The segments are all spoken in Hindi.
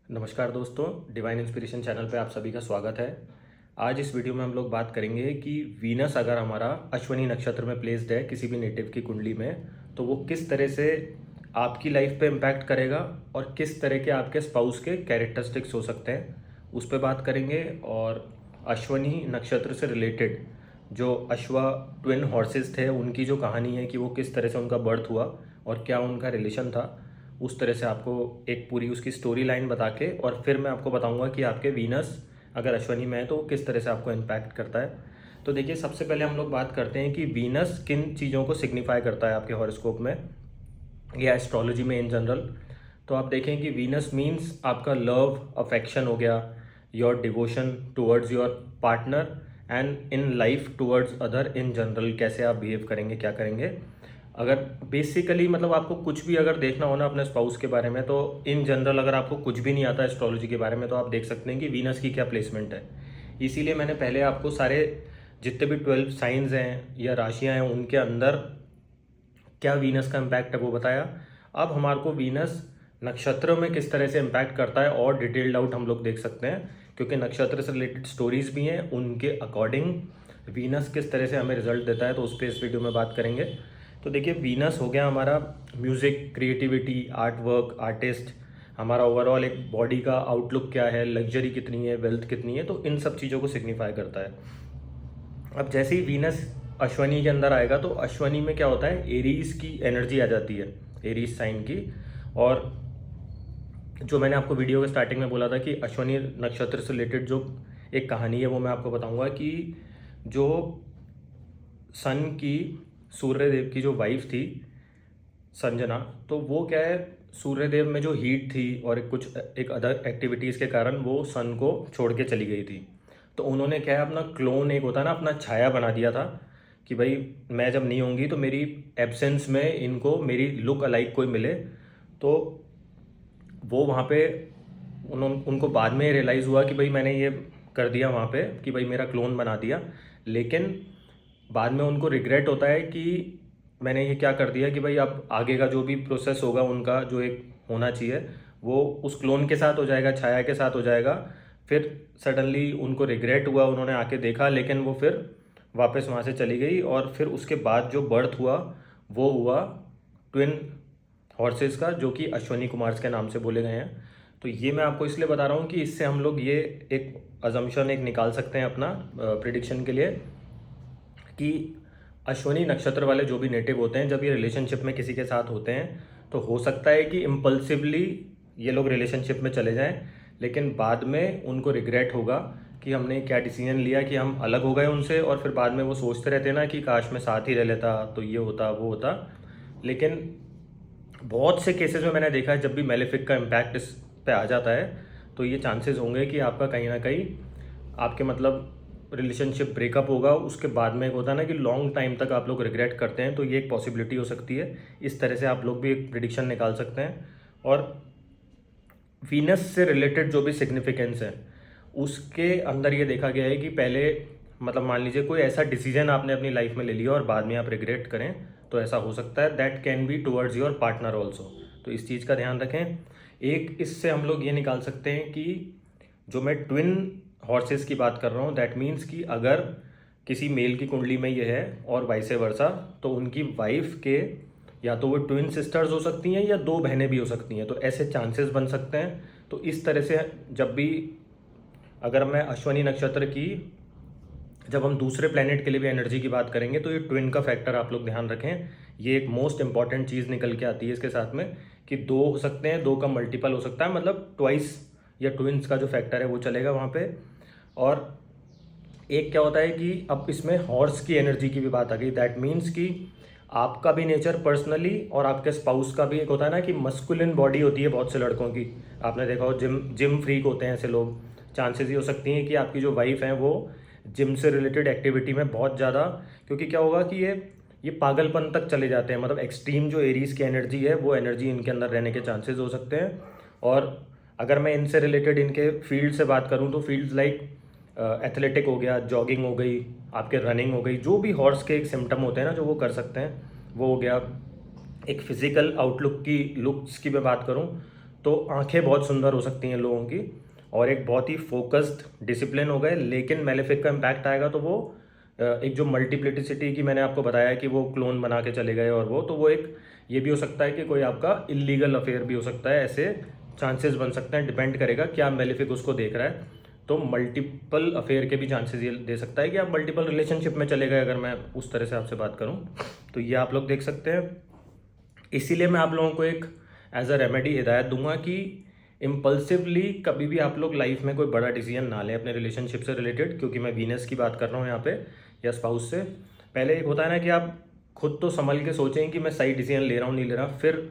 नमस्कार दोस्तों, डिवाइन इंस्पिरेशन चैनल पे आप सभी का स्वागत है। आज इस वीडियो में हम लोग बात करेंगे कि वीनस अगर हमारा अश्विनी नक्षत्र में प्लेस्ड है किसी भी नेटिव की कुंडली में, तो वो किस तरह से आपकी लाइफ पे इम्पैक्ट करेगा और किस तरह के आपके स्पाउस के कैरेक्टरिस्टिक्स हो सकते हैं, उस पर बात करेंगे। और अश्विनी नक्षत्र से रिलेटेड जो अश्वा ट्विन हॉर्सेस थे उनकी जो कहानी है कि वो किस तरह से उनका बर्थ हुआ और क्या उनका रिलेशन था, उस तरह से आपको एक पूरी उसकी स्टोरी लाइन बता के और फिर मैं आपको बताऊंगा कि आपके वीनस अगर अश्विनी में है तो वो किस तरह से आपको इम्पैक्ट करता है। तो देखिए, सबसे पहले हम लोग बात करते हैं कि वीनस किन चीज़ों को सिग्निफाई करता है आपके हॉरोस्कोप में या एस्ट्रोलॉजी में इन जनरल। तो आप देखें कि वीनस मीन्स आपका लव अफेक्शन हो गया, your devotion towards your partner and in life towards other in general, कैसे आप बिहेव करेंगे, क्या करेंगे। अगर बेसिकली मतलब आपको कुछ भी अगर देखना हो ना अपने स्पाउस के बारे में, तो इन जनरल अगर आपको कुछ भी नहीं आता एस्ट्रोलॉजी के बारे में, तो आप देख सकते हैं कि वीनस की क्या प्लेसमेंट है। इसीलिए मैंने पहले आपको सारे जितने भी 12 साइंस हैं या राशियां हैं उनके अंदर क्या वीनस का इम्पैक्ट है वो बताया। अब हमारे को वीनस नक्षत्रों में किस तरह से इम्पैक्ट करता है और डिटेल्ड आउट हम लोग देख सकते हैं, क्योंकि नक्षत्र से रिलेटेड स्टोरीज भी हैं, उनके अकॉर्डिंग वीनस किस तरह से हमें रिजल्ट देता है, तो उस पर इस वीडियो में बात करेंगे। तो देखिए, वीनस हो गया हमारा music, creativity, art work, artist, हमारा ओवरऑल एक बॉडी का आउटलुक क्या है, लग्जरी कितनी है, वेल्थ कितनी है, तो इन सब चीज़ों को सिग्निफाई करता है। अब जैसे ही वीनस अश्वनी के अंदर आएगा तो अश्वनी में क्या होता है, एरीज की एनर्जी आ जाती है, एरीज साइन की। और जो मैंने आपको वीडियो के स्टार्टिंग में बोला था कि अश्वनी नक्षत्र से रिलेटेड जो एक कहानी है वो मैं आपको बताऊंगा कि जो सन की, सूर्यदेव की जो वाइफ थी संजना, तो वो क्या है, सूर्यदेव में जो हीट थी और एक अदर एक्टिविटीज़ के कारण वो सन को छोड़ के चली गई थी। तो उन्होंने क्या है, अपना क्लोन, एक होता है ना, अपना छाया बना दिया था कि भाई मैं जब नहीं होंगी तो मेरी एब्सेंस में इनको मेरी लुक अलाइक कोई मिले। तो वो वहाँ पे उनको बाद में रियलाइज़ हुआ कि भाई मैंने ये कर दिया वहाँ पे कि भाई मेरा क्लोन बना दिया, लेकिन बाद में उनको रिग्रेट होता है कि मैंने ये क्या कर दिया कि भाई अब आगे का जो भी प्रोसेस होगा उनका जो एक होना चाहिए वो उस क्लोन के साथ हो जाएगा, छाया के साथ हो जाएगा। फिर सडनली उनको रिग्रेट हुआ, उन्होंने आके देखा, लेकिन वो फिर वापस वहाँ से चली गई। और फिर उसके बाद जो बर्थ हुआ वो हुआ ट्विन हॉर्सेस का, जो कि अश्वनी कुमार के नाम से बोले गए हैं। तो ये मैं आपको इसलिए बता रहा हूँ कि इससे हम लोग ये एक अजम्पशन एक निकाल सकते हैं अपना प्रिडिक्शन के लिए कि अश्वनी नक्षत्र वाले जो भी नेटिव होते हैं, जब ये रिलेशनशिप में किसी के साथ होते हैं तो हो सकता है कि इम्पल्सिवली ये लोग रिलेशनशिप में चले जाएं, लेकिन बाद में उनको रिग्रेट होगा कि हमने क्या डिसीजन लिया कि हम अलग हो गए उनसे। और फिर बाद में वो सोचते रहते ना कि काश मैं साथ ही रह लेता तो ये होता वो होता। लेकिन बहुत से केसेस में मैंने देखा है जब भी मेलेफिक का इम्पैक्ट इस पे आ जाता है तो ये चांसेस होंगे कि आपका कहीं ना कहीं आपके मतलब रिलेशनशिप ब्रेकअप होगा। उसके बाद में एक होता है ना कि लॉन्ग टाइम तक आप लोग रिग्रेट करते हैं, तो ये एक पॉसिबिलिटी हो सकती है। इस तरह से आप लोग भी एक प्रिडिक्शन निकाल सकते हैं। और वीनस से रिलेटेड जो भी सिग्निफिकेंस है उसके अंदर ये देखा गया है कि पहले मतलब मान लीजिए कोई ऐसा डिसीजन आपने अपनी लाइफ में ले लिया और बाद में आप रिग्रेट करें, तो ऐसा हो सकता है। That can be towards your partner also, तो इस चीज़ का ध्यान रखें। एक इससे हम लोग ये निकाल सकते हैं कि जो मैं ट्विन हॉर्सेस की बात कर रहा हूँ, दैट मीन्स कि अगर किसी मेल की कुंडली में ये है और वाइस वर्सा, तो उनकी वाइफ के या तो वो ट्विन सिस्टर्स हो सकती हैं या दो बहनें भी हो सकती हैं, तो ऐसे चांसेस बन सकते हैं। तो इस तरह से जब भी अगर मैं अश्वनी नक्षत्र की, जब हम दूसरे प्लेनेट के लिए भी एनर्जी की बात करेंगे तो ये ट्विन का फैक्टर आप लोग ध्यान रखें। ये एक मोस्ट इंपॉर्टेंट चीज़ निकल के आती है इसके साथ में कि दो हो सकते हैं, दो का मल्टीपल हो सकता है, मतलब ट्वाइस या ट्विन्स का जो फैक्टर है वो चलेगा वहाँ पे। और एक क्या होता है कि अब इसमें हॉर्स की एनर्जी की भी बात आ गई। दैट मीन्स कि आपका भी नेचर पर्सनली और आपके स्पाउस का भी एक होता है ना कि मस्कुलिन बॉडी होती है बहुत से लड़कों की, आपने देखा हो, जिम जिम फ्रीक होते हैं ऐसे लोग। चांसेस ही हो सकती हैं कि आपकी जो वाइफ है वो जिम से रिलेटेड एक्टिविटी में बहुत ज़्यादा, क्योंकि क्या होगा कि ये पागलपन तक चले जाते हैं, मतलब एक्सट्रीम जो एरीज की एनर्जी है वो एनर्जी इनके अंदर रहने के चांसेस हो सकते हैं। और अगर मैं इनसे रिलेटेड इनके फील्ड से बात करूँ तो फील्ड्स लाइक एथलेटिक हो गया, जॉगिंग हो गई, आपके रनिंग हो गई, जो भी हॉर्स के एक सिम्टम होते हैं ना जो वो कर सकते हैं वो हो गया। एक फिजिकल आउटलुक की, लुक्स की मैं बात करूं तो आंखें बहुत सुंदर हो सकती हैं लोगों की, और एक बहुत ही फोकस्ड डिसिप्लिन हो गए। लेकिन मेलेफिक का इम्पैक्ट आएगा तो वो एक जो मल्टीप्लिटिसिटी की मैंने आपको बताया कि वो क्लोन बना के चले गए, और वो तो वो एक ये भी हो सकता है कि कोई आपका इलीगल अफेयर भी हो सकता है। ऐसे चांसेस बन सकते हैं, डिपेंड करेगा क्या मेलेफिक उसको देख रहा है। तो मल्टीपल अफेयर के भी चांसेस ये दे सकता है कि आप मल्टीपल रिलेशनशिप में चले गए, अगर मैं उस तरह से आपसे बात करूं तो ये आप लोग देख सकते हैं। इसीलिए मैं आप लोगों को एक एज अ रेमेडी हिदायत दूंगा कि इम्पल्सिवली कभी भी आप लोग लाइफ में कोई बड़ा डिसीजन ना लें अपने रिलेशनशिप से रिलेटेड, क्योंकि मैं वीनस की बात कर रहा हूँ यहाँ पे, या स्पाउस से। पहले एक होता है ना कि आप खुद तो संभल के सोचें कि मैं सही डिसीजन ले रहा हूँ नहीं ले रहा, फिर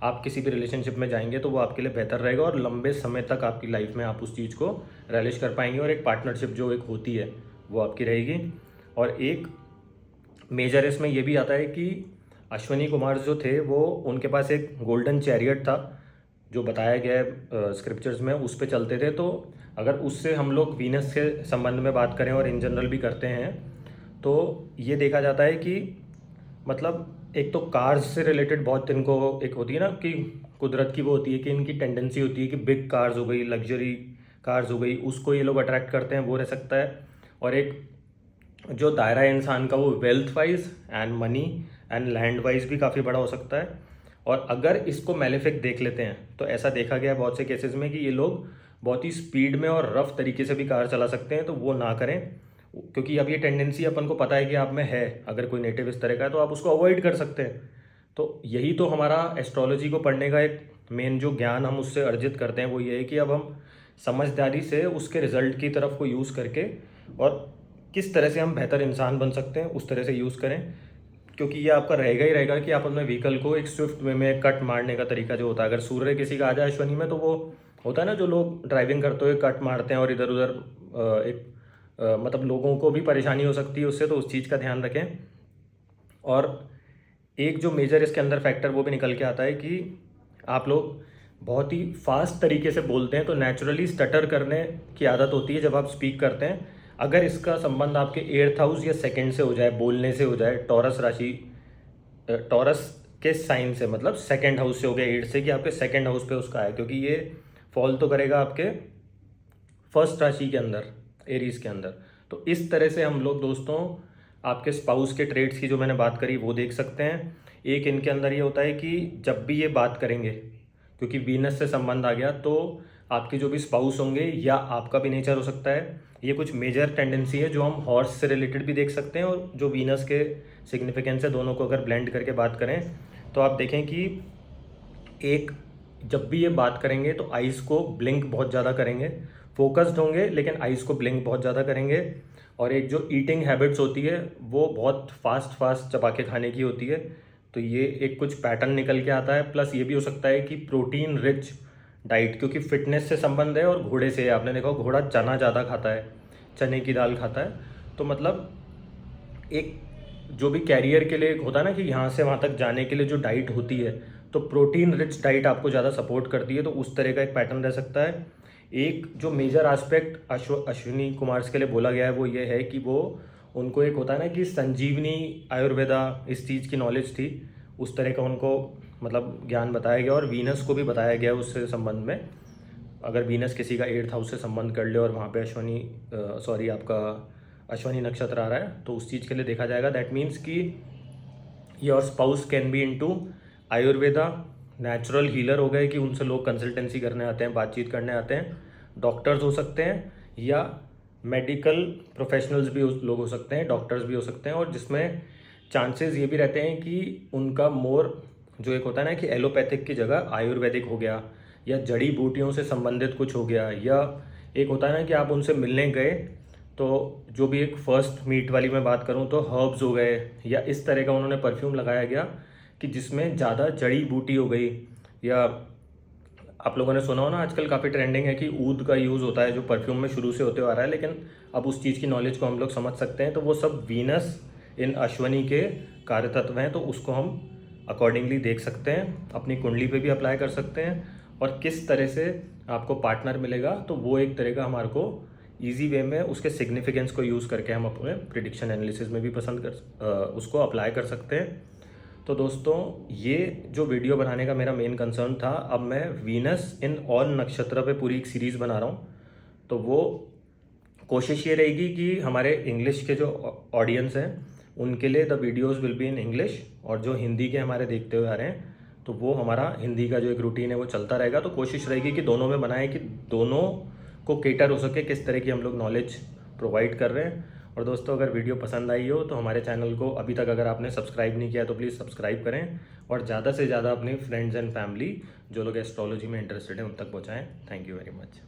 आप किसी भी रिलेशनशिप में जाएंगे तो वो आपके लिए बेहतर रहेगा, और लंबे समय तक आपकी लाइफ में आप उस चीज़ को रियलाइज कर पाएंगे, और एक पार्टनरशिप जो एक होती है वो आपकी रहेगी। और एक मेजर इसमें ये भी आता है कि अश्वनी कुमार जो थे वो, उनके पास एक गोल्डन चैरियट था जो बताया गया है स्क्रिप्चर्स में, उस पे चलते थे। तो अगर उससे हम लोग वीनस के संबंध में बात करें और इन जनरल भी करते हैं, तो ये देखा जाता है कि मतलब एक तो कार्स से रिलेटेड बहुत इनको एक होती है ना कि कुदरत की वो होती है कि इनकी टेंडेंसी होती है कि बिग कार्स हो गई, लग्जरी कार्स हो गई, उसको ये लोग अट्रैक्ट करते हैं, वो रह सकता है। और एक जो दायरा है इंसान का वो wealth wise and money and land wise भी काफ़ी बड़ा हो सकता है। और अगर इसको मेलेफिक देख लेते हैं तो ऐसा देखा गया है बहुत से केसेस में कि ये लोग बहुत ही स्पीड में और रफ तरीके से भी कार चला सकते हैं, तो वो ना करें, क्योंकि अब ये टेंडेंसी अपन को पता है कि आप में है। अगर कोई नेटिव इस तरह का है तो आप उसको अवॉइड कर सकते हैं। तो यही तो हमारा एस्ट्रोलॉजी को पढ़ने का एक मेन जो ज्ञान हम उससे अर्जित करते हैं वो ये है कि अब हम समझदारी से उसके रिजल्ट की तरफ को यूज़ करके, और किस तरह से हम बेहतर इंसान बन सकते हैं उस तरह से यूज़ करें। क्योंकि ये आपका रहेगा ही रहेगा कि आप अपने व्हीकल को एक स्विफ्ट वे में कट मारने का तरीका जो होता है, अगर सूर्य किसी का आ जाए अश्वनी में, तो वो होता है ना जो लोग ड्राइविंग करते हुए कट मारते हैं और इधर उधर एक मतलब लोगों को भी परेशानी हो सकती है उससे, तो उस चीज़ का ध्यान रखें। और एक जो मेजर इसके अंदर फैक्टर वो भी निकल के आता है कि आप लोग बहुत ही फास्ट तरीके से बोलते हैं, तो नेचुरली स्टटर करने की आदत होती है जब आप स्पीक करते हैं। अगर इसका संबंध आपके 8th हाउस या सेकंड से हो जाए, बोलने से हो जाए, टॉरस राशि, टॉरस के साइन से, मतलब सेकंड हाउस से हो गया 8 से, कि आपके सेकंड हाउस पे उसका है, क्योंकि ये फॉल तो करेगा आपके फर्स्ट राशि के अंदर, एरीज के अंदर। तो इस तरह से हम लोग दोस्तों आपके स्पाउस के ट्रेड्स की जो मैंने बात करी वो देख सकते हैं। एक इनके अंदर ये होता है कि जब भी ये बात करेंगे, क्योंकि वीनस से संबंध आ गया, तो आपके जो भी स्पाउस होंगे या आपका भी नेचर हो सकता है, ये कुछ मेजर टेंडेंसी है जो हम हॉर्स से रिलेटेड भी देख सकते हैं, और जो वीनस के सिग्निफिकेंस है, दोनों को अगर ब्लेंड करके बात करें तो आप देखें कि एक, जब भी ये बात करेंगे तो आइज़ को ब्लिंक बहुत ज़्यादा करेंगे, फोकस्ड होंगे लेकिन आइज़ को ब्लिंक बहुत ज़्यादा करेंगे। और एक जो ईटिंग हैबिट्स होती है वो बहुत फास्ट फास्ट चबा के खाने की होती है। तो ये एक कुछ पैटर्न निकल के आता है। प्लस ये भी हो सकता है कि प्रोटीन रिच डाइट, क्योंकि फिटनेस से संबंध है और घोड़े से है। आपने देखा घोड़ा चना ज़्यादा खाता है, चने की दाल खाता है। तो मतलब एक जो भी कैरियर के लिए होता है ना कि यहाँ से वहाँ तक जाने के लिए जो डाइट होती है, तो प्रोटीन रिच डाइट आपको ज़्यादा सपोर्ट करती है, तो उस तरह का एक पैटर्न रह सकता है। एक जो मेजर एस्पेक्ट अश्विनी कुमार्स के लिए बोला गया है वो ये है कि वो, उनको एक होता है ना कि संजीवनी आयुर्वेदा इस चीज़ की नॉलेज थी, उस तरह का उनको मतलब ज्ञान बताया गया। और वीनस को भी बताया गया उससे संबंध में, अगर वीनस किसी का 8th हाउस से संबंध कर ले और वहाँ पे आपका अश्वनी नक्षत्र आ रहा है, तो उस चीज़ के लिए देखा जाएगा। दैट मीन्स कि your spouse can be into Ayurveda, natural healer हो गए कि उनसे लोग कंसल्टेंसी करने आते हैं, बातचीत करने आते हैं, डॉक्टर्स हो सकते हैं, या मेडिकल प्रोफेशनल्स भी लोग हो सकते हैं, डॉक्टर्स भी हो सकते हैं। और जिसमें चांसेस ये भी रहते हैं कि उनका मोर जो एक होता है ना कि एलोपैथिक की जगह आयुर्वेदिक हो गया, या जड़ी बूटियों से संबंधित कुछ हो गया, या एक होता है ना कि आप उनसे मिलने गए तो जो भी एक फर्स्ट मीट वाली मैं बात करूं तो हर्ब्स हो गए, या इस तरह का उन्होंने परफ्यूम लगाया गया कि जिसमें ज़्यादा जड़ी बूटी हो गई। या आप लोगों ने सुना हो ना, आजकल काफ़ी ट्रेंडिंग है कि ऊद का यूज़ होता है जो परफ्यूम में शुरू से होते आ रहा है, लेकिन अब उस चीज़ की नॉलेज को हम लोग समझ सकते हैं। तो वो सब वीनस इन अश्वनी के कार्य तत्व हैं, तो उसको हम अकॉर्डिंगली देख सकते हैं, अपनी कुंडली पे भी अप्लाई कर सकते हैं। और किस तरह से आपको पार्टनर मिलेगा, तो वो एक तरह का हमारे को ईजी वे में उसके सिग्निफिकेंस को यूज़ करके हम अपने प्रिडिक्शन एनालिसिस में भी उसको अप्लाई कर सकते हैं। तो दोस्तों ये जो वीडियो बनाने का मेरा मेन कंसर्न था, अब मैं वीनस इन ऑल नक्षत्र पे पूरी एक सीरीज़ बना रहा हूँ। तो वो कोशिश ये रहेगी कि हमारे इंग्लिश के जो ऑडियंस हैं उनके लिए the videos will be in English, और जो हिंदी के हमारे देखते हुए आ रहे हैं तो वो हमारा हिंदी का जो एक रूटीन है वो चलता रहेगा। तो कोशिश रहेगी कि दोनों में बनाएं कि दोनों को केटर हो सके, किस तरह की हम लोग नॉलेज प्रोवाइड कर रहे हैं। और दोस्तों अगर वीडियो पसंद आई हो तो हमारे चैनल को अभी तक अगर आपने सब्सक्राइब नहीं किया तो प्लीज़ सब्सक्राइब करें, और ज़्यादा से ज़्यादा अपने फ्रेंड्स एंड फैमिली जो लोग एस्ट्रोलॉजी में इंटरेस्टेड हैं उन तक पहुँचाएँ। Thank you very much.